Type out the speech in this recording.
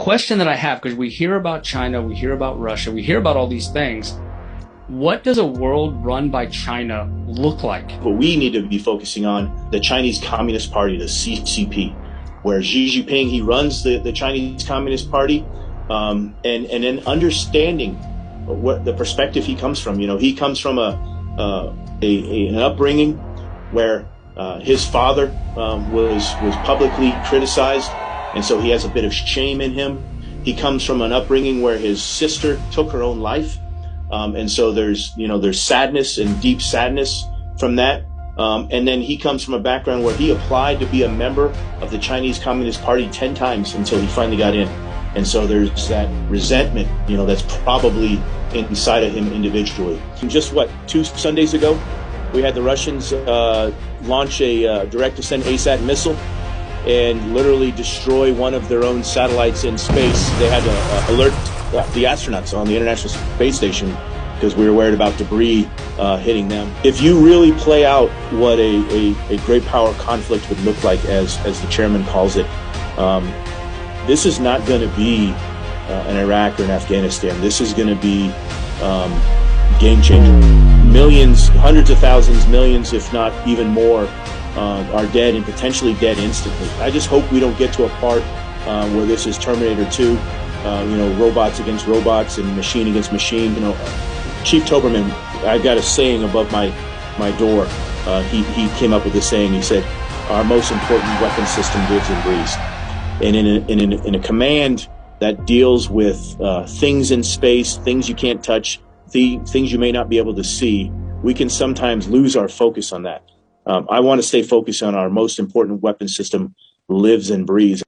Question that I have, because we hear about China, we hear about Russia, we hear about all these things. What does a world run by China look like? What we need to be focusing on, the Chinese Communist Party, the CCP, where Xi Jinping, he runs the Chinese Communist Party, and then understanding what the perspective he comes from. You know, he comes from an upbringing where his father was publicly criticized, and so he has a bit of shame in him. He comes from an upbringing where his sister took her own life. And so there's sadness and deep sadness from that. And then he comes from a background where he applied to be a member of the Chinese Communist Party 10 times until he finally got in. And so there's that resentment, that's probably inside of him individually. And just 2 Sundays ago, we had the Russians launch a direct-to-send ASAT missile and literally destroy one of their own satellites in space. They had to alert the astronauts on the International Space Station because we were worried about debris hitting them. If you really play out what a great power conflict would look like, as the chairman calls it, this is not going to be an Iraq or an Afghanistan. This is going to be game changer. Millions, hundreds of thousands, millions, if not even more, are dead and potentially dead instantly. I just hope we don't get to a part where this is Terminator 2. Robots against robots and machine against machine. Chief Toberman, I've got a saying above my door. He came up with this saying. He said, "Our most important weapon system lives and breathes." And in a command that deals with things in space, things you can't touch, things you may not be able to see, we can sometimes lose our focus on that. I want to stay focused on our most important weapon system lives and breathes.